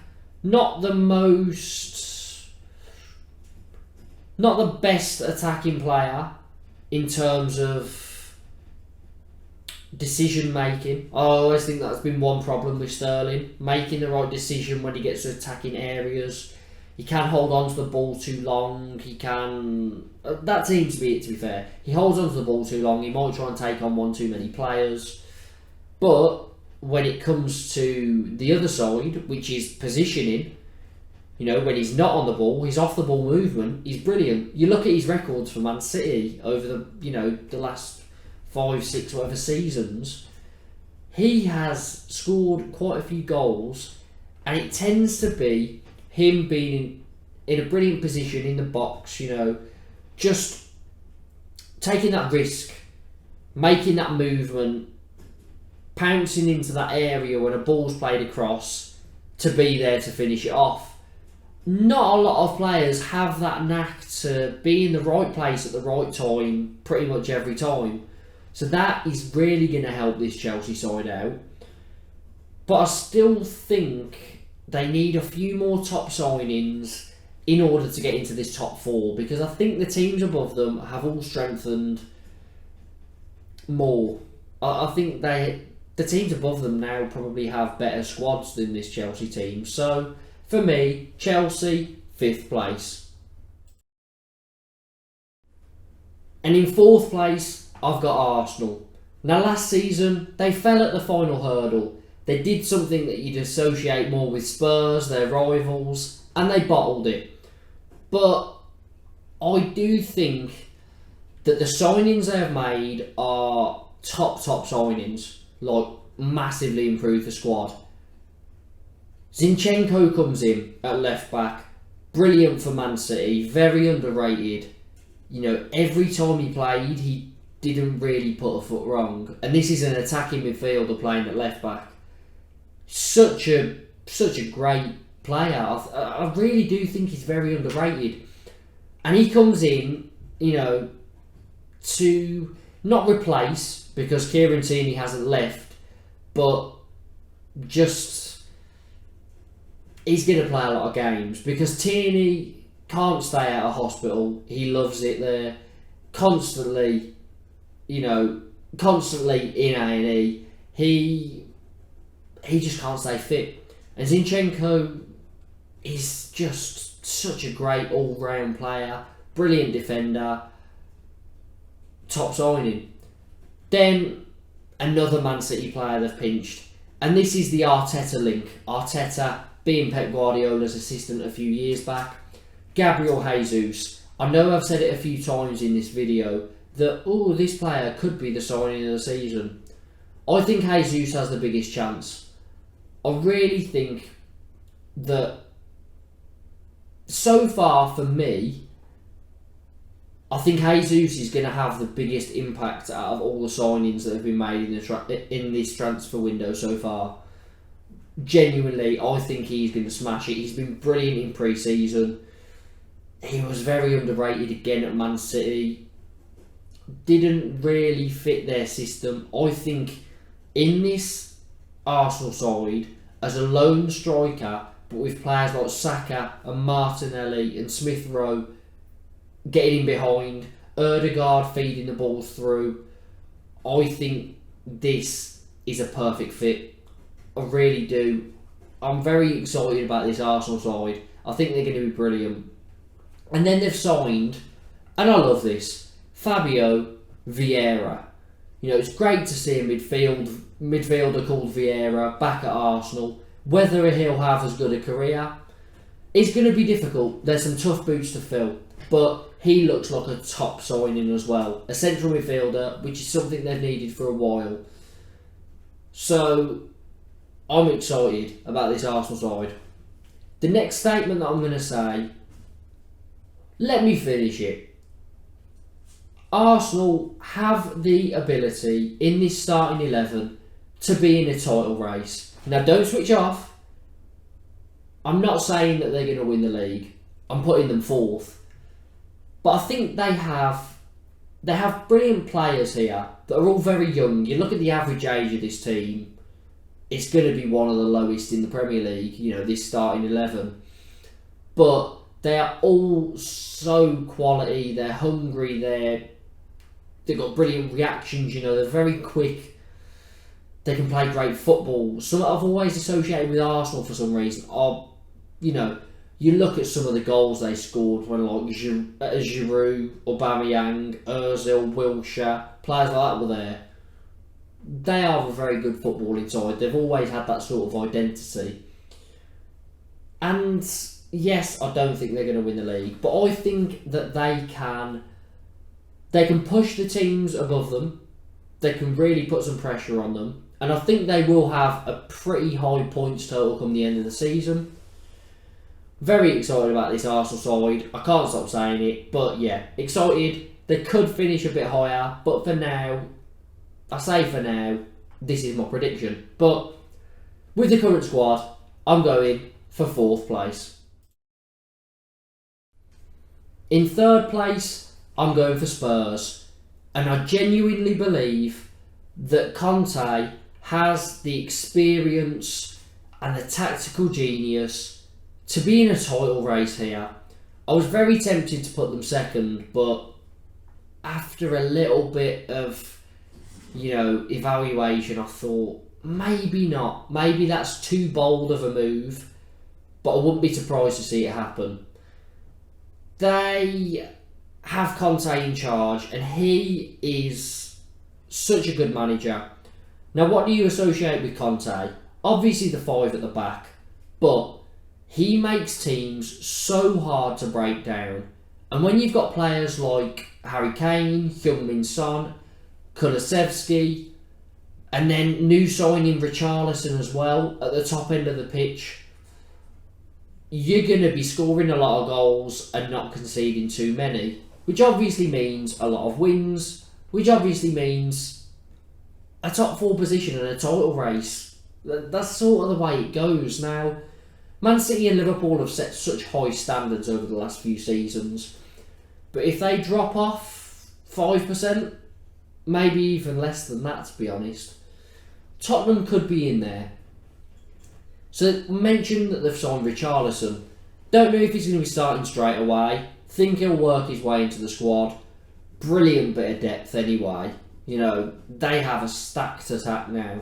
Not the best attacking player in terms of decision making. I always think that's been one problem with Sterling, making the right decision when he gets to attacking areas. He can hold on to the ball too long. That seems to be it, to be fair. He holds on to the ball too long. He might try and take on one too many players. But when it comes to the other side, which is positioning, when he's not on the ball, his off the ball movement is brilliant. You look at his records for Man City over the last 5, 6, whatever seasons. He has scored quite a few goals, and it tends to be him being in a brilliant position in the box, just taking that risk, making that movement, pouncing into that area when a ball's played across to be there to finish it off. Not a lot of players have that knack to be in the right place at the right time pretty much every time. So that is really going to help this Chelsea side out. But I still think they need a few more top signings in order to get into this top 4, because I think the teams above them have all strengthened more. I think the teams above them now probably have better squads than this Chelsea team. So for me, Chelsea, 5th place. And in 4th place, I've got Arsenal. Now last season, they fell at the final hurdle. They did something that you'd associate more with Spurs, their rivals, and they bottled it. But I do think that the signings they have made are top signings, like massively improved the squad. Zinchenko comes in at left back, brilliant for Man City, very underrated. Every time he played, he didn't really put a foot wrong. And this is an attacking midfielder playing at left back. Such a great player. I really do think he's very underrated. And he comes in, to not replace, because Kieran Tierney hasn't left, but just he's going to play a lot of games, because Tierney can't stay out of hospital. He loves it there. Constantly in A&E. He just can't stay fit. And Zinchenko is just such a great all-round player, brilliant defender. top signing. Then another Man City player they've pinched, and this is the Arteta link. Arteta being Pep Guardiola's assistant a few years back. Gabriel Jesus. I know I've said it a few times in this video that, this player could be the signing of the season. I think Jesus has the biggest chance. I really think that so far for me, I think Jesus is going to have the biggest impact out of all the signings that have been made in this transfer window so far. Genuinely, I think he's going to smash it. He's been brilliant in pre-season. He was very underrated again at Man City. Didn't really fit their system. I think in this Arsenal side, as a lone striker, but with players like Saka and Martinelli and Smith Rowe getting in behind, Ødegaard feeding the balls through, I think this is a perfect fit. I really do. I'm very excited about this Arsenal side. I think they're going to be brilliant. And then they've signed, and I love this, Fabio Vieira. It's great to see a midfielder called Vieira back at Arsenal. Whether he'll have as good a career, it's going to be difficult. There's some tough boots to fill, but he looks like a top signing as well. A central midfielder, which is something they've needed for a while. So, I'm excited about this Arsenal side. The next statement that I'm going to say, let me finish it. Arsenal have the ability in this starting 11 to be in a title race. Now, don't switch off. I'm not saying that they're going to win the league. I'm putting them fourth. But I think they have brilliant players here that are all very young. You look at the average age of this team, it's going to be one of the lowest in the Premier League, this starting 11. But they are all so quality, they're hungry, they've got brilliant reactions, they're very quick, they can play great football. Something I've always associated with Arsenal for some reason are, you look at some of the goals they scored when Giroud, Aubameyang, Ozil, Wilshere, players like that were there. They are a very good footballing side. They've always had that sort of identity. And yes, I don't think they're going to win the league, but I think that they can push the teams above them. They can really put some pressure on them. And I think they will have a pretty high points total come the end of the season. Very excited about this Arsenal side. I can't stop saying it, but yeah, excited. They could finish a bit higher, but for now, this is my prediction. But with the current squad, I'm going for fourth place. In third place, I'm going for Spurs. And I genuinely believe that Conte has the experience and the tactical genius to be in a title race here. I was very tempted to put them second, but after a little bit of, evaluation, I thought, maybe not. Maybe that's too bold of a move, but I wouldn't be surprised to see it happen. They have Conte in charge, and he is such a good manager. Now, what do you associate with Conte? Obviously the five at the back, but he makes teams so hard to break down. And when you've got players like Harry Kane, Heung-min Son, Kulusevski, and then new signing Richarlison as well at the top end of the pitch, you're going to be scoring a lot of goals and not conceding too many, which obviously means a lot of wins, which obviously means a top 4 position and a title race. That's sort of the way it goes. Now, Man City and Liverpool have set such high standards over the last few seasons, but if they drop off 5%, maybe even less than that, to be honest, Tottenham could be in there. So mention that they've signed Richarlison. Don't know if he's going to be starting straight away. Think he'll work his way into the squad. Brilliant bit of depth anyway. They have a stacked attack now.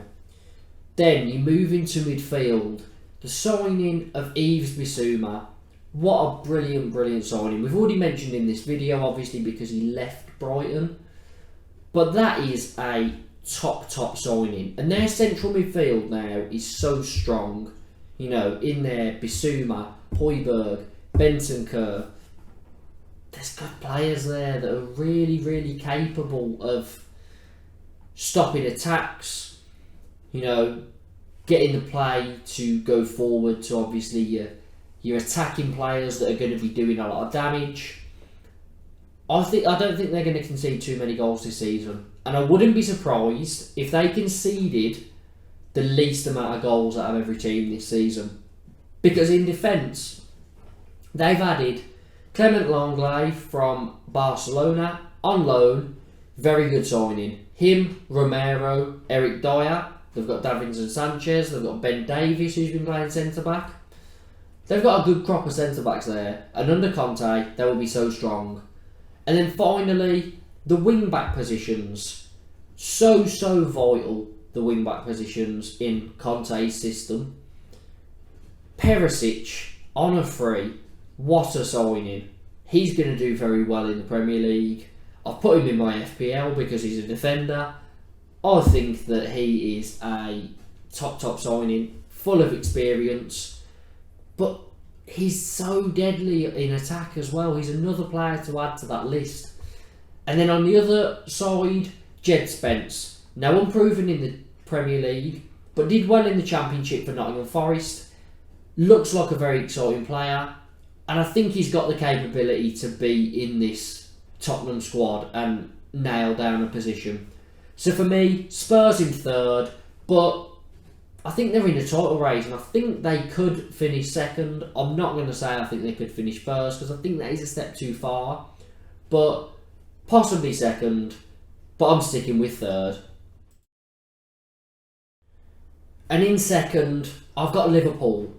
Then you move into midfield. The signing of Yves Bissouma. What a brilliant, brilliant signing. We've already mentioned in this video, obviously, because he left Brighton. But that is a top signing. And their central midfield now is so strong. You know, in there, Bissouma, Højbjerg, Bentancur. There's good players there that are really capable of stopping attacks. You know, getting the play to go forward to obviously your attacking players that are going to be doing a lot of damage. I don't think they're going to concede too many goals this season. And I wouldn't be surprised if they conceded the least amount of goals out of every team this season. Because in defence, they've added Clement Lenglet from Barcelona on loan. Very good signing. Him, Romero, Eric Dyer. They've got Davinson Sanchez. They've got Ben Davies, who's been playing centre-back. They've got a good crop of centre-backs there. And under Conte, they will be so strong. And then finally, the wing-back positions. So vital, the wing-back positions in Conte's system. Perisic, on a free. What a signing. He's going to do very well in the Premier League. I've put him in my FPL because he's a defender. I think that he is a top signing, full of experience. But he's so deadly in attack as well. He's another player to add to that list. And then on the other side, Jed Spence. Now unproven in the Premier League, but did well in the Championship for Nottingham Forest. Looks like a very exciting player. And I think he's got the capability to be in this Tottenham squad and nail down a position. So for me, Spurs in third, but I think they're in a title race and I think they could finish second. I'm not going to say I think they could finish first because I think that is a step too far. But possibly second, but I'm sticking with third. And in second, I've got Liverpool.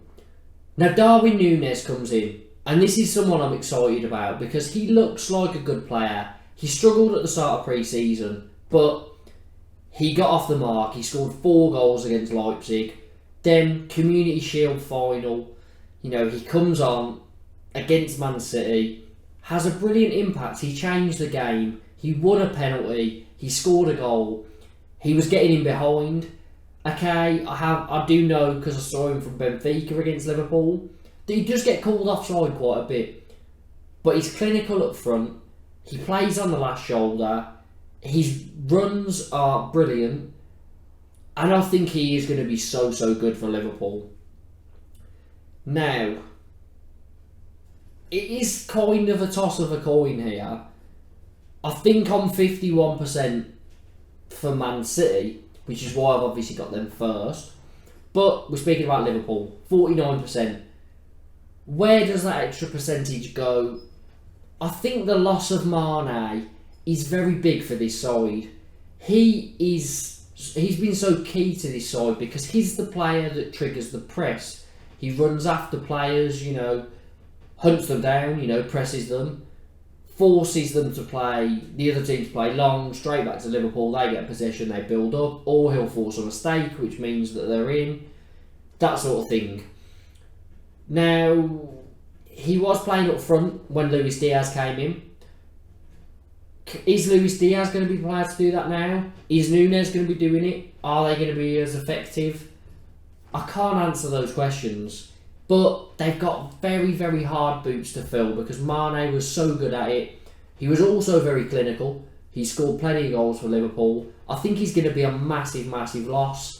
Now Darwin Núñez comes in. And this is someone I'm excited about because he looks like a good player. He struggled at the start of pre-season, but he got off the mark. He scored 4 goals against Leipzig. Then Community Shield final, you know, he comes on against Man City, has a brilliant impact. He changed the game. He won a penalty. He scored a goal. He was getting in behind. Okay, I do know because I saw him from Benfica against Liverpool. He does get called offside quite a bit, but he's clinical up front. He plays on the last shoulder. His runs are brilliant, and I think he is going to be so good for Liverpool. Now, it is kind of a toss of a coin here. I think I'm 51% for Man City, which is why I've obviously got them first. But we're speaking about Liverpool, 49%. Where does that extra percentage go? I think the loss of Mane is very big for this side. He's been so key to this side because he's the player that triggers the press. He runs after players, you know, hunts them down, you know, presses them, forces them to play, the other team to play long, straight back to Liverpool, they get possession, they build up, or he'll force a mistake, which means that they're in, that sort of thing. Now, he was playing up front when Luis Diaz came in. Is Luis Diaz going to be prepared to do that now? Is Núñez going to be doing it? Are they going to be as effective? I can't answer those questions. But they've got very hard boots to fill because Mane was so good at it. He was also very clinical. He scored plenty of goals for Liverpool. I think he's going to be a massive loss.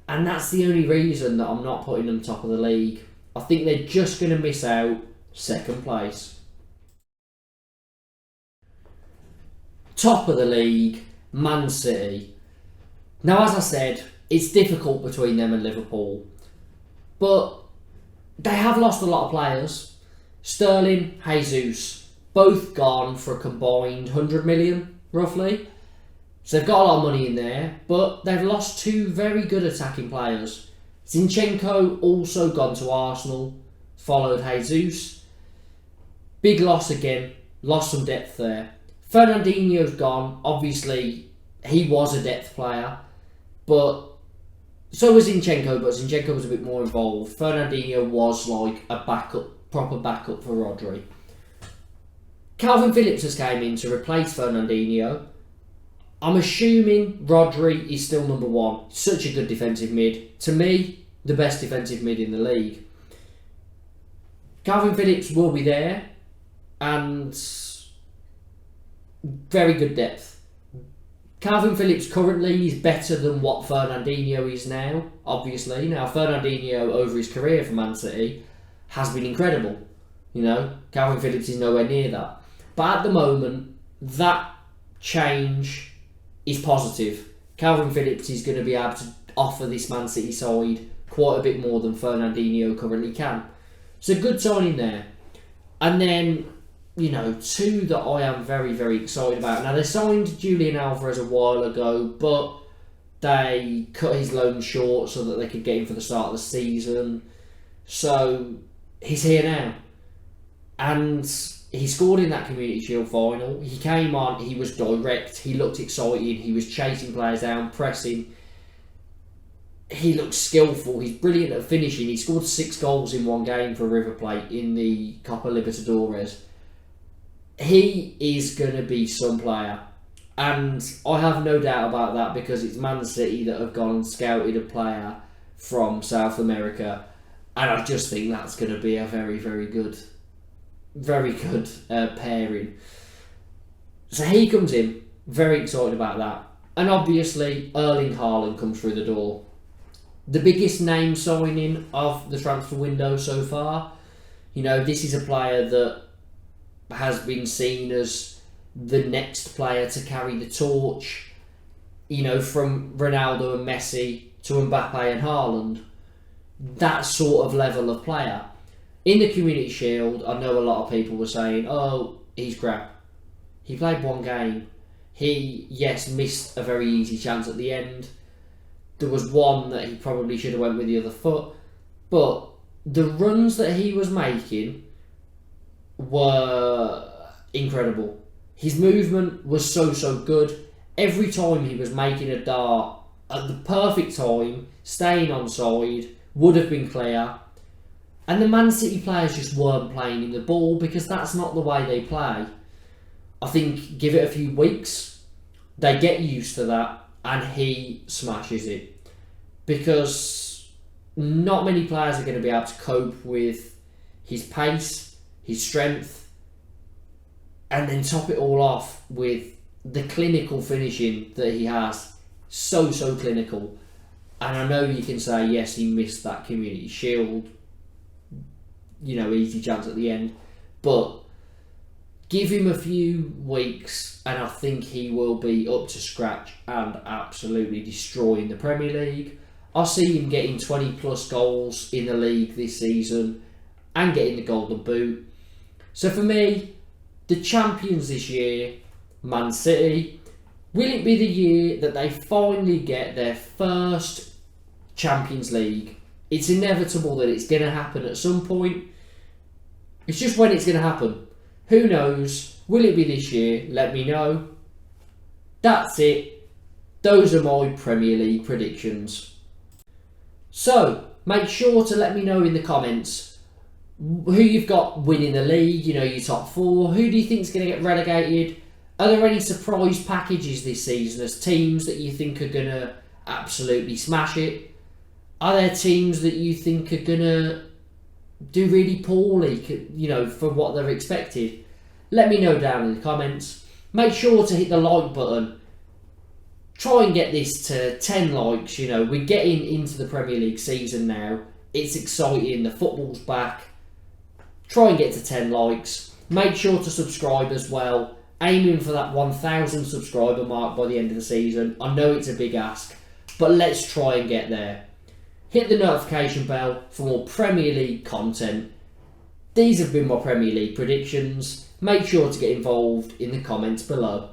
And that's the only reason that I'm not putting them top of the league. I think they're just going to miss out second place. Top of the league, Man City. Now, as I said, it's difficult between them and Liverpool. But they have lost a lot of players. Sterling, Jesus, both gone for a combined 100 million, roughly. So they've got a lot of money in there, but they've lost 2 very good attacking players. Zinchenko also gone to Arsenal, followed Jesus. Big loss again, lost some depth there. Fernandinho's gone, obviously he was a depth player, but so was Zinchenko, but Zinchenko was a bit more involved. Fernandinho was like a proper backup for Rodri. Calvin Phillips has came in to replace Fernandinho. I'm assuming Rodri is still number one. Such a good defensive mid. To me, the best defensive mid in the league. Calvin Phillips will be there, and very good depth. Calvin Phillips currently is better than what Fernandinho is now, obviously. Now, Fernandinho, over his career for Man City, has been incredible. Calvin Phillips is nowhere near that. But at the moment, that change is positive. Calvin Phillips is going to be able to offer this Man City side quite a bit more than Fernandinho currently can. It's a good signing there. And then, two that I am very, very excited about. Now, they signed Julian Alvarez a while ago, but they cut his loan short so that they could get him for the start of the season. So, he's here now. And he scored in that Community Shield final. He came on, he was direct, he looked exciting, he was chasing players down, pressing. He looks skillful, he's brilliant at finishing. He scored 6 goals in one game for River Plate in the Copa Libertadores. He is going to be some player. And I have no doubt about that because it's Man City that have gone and scouted a player from South America. And I just think that's going to be a very, very good pairing. So he comes in, very excited about that. And obviously, Erling Haaland comes through the door. The biggest name signing of the transfer window so far. This is a player that has been seen as the next player to carry the torch, from Ronaldo and Messi to Mbappe and Haaland. That sort of level of player. In the Community Shield, I know a lot of people were saying, oh, he's crap. He played one game. He, missed a very easy chance at the end. There was one that he probably should have went with the other foot. But the runs that he was making were incredible. His movement was so good. Every time he was making a dart at the perfect time, staying onside, would have been clear. And the Man City players just weren't playing in the ball because that's not the way they play. I think give it a few weeks, they get used to that, and he smashes it. Because not many players are going to be able to cope with his pace, his strength, and then top it all off with the clinical finishing that he has. So clinical. And I know you can say, yes, he missed that Community Shield, easy chance at the end. But give him a few weeks and I think he will be up to scratch and absolutely destroying the Premier League. I see him getting 20 plus goals in the league this season and getting the Golden Boot. So for me, the champions this year, Man City. Will it be the year that they finally get their first Champions League? It's inevitable that it's going to happen at some point. It's just when it's going to happen. Who knows? Will it be this year? Let me know. That's it. Those are my Premier League predictions. So, make sure to let me know in the comments who you've got winning the league, your top 4. Who do you think is going to get relegated? Are there any surprise packages this season as teams that you think are going to absolutely smash it? Are there teams that you think are going to do really poorly, for what they're expected? Let me know down in the comments. Make sure to hit the like button. Try and get this to 10 likes. We're getting into the Premier League season now. It's exciting. The football's back. Try and get to 10 likes. Make sure to subscribe as well. Aiming for that 1,000 subscriber mark by the end of the season. I know it's a big ask, but let's try and get there. Hit the notification bell for more Premier League content. These have been my Premier League predictions. Make sure to get involved in the comments below.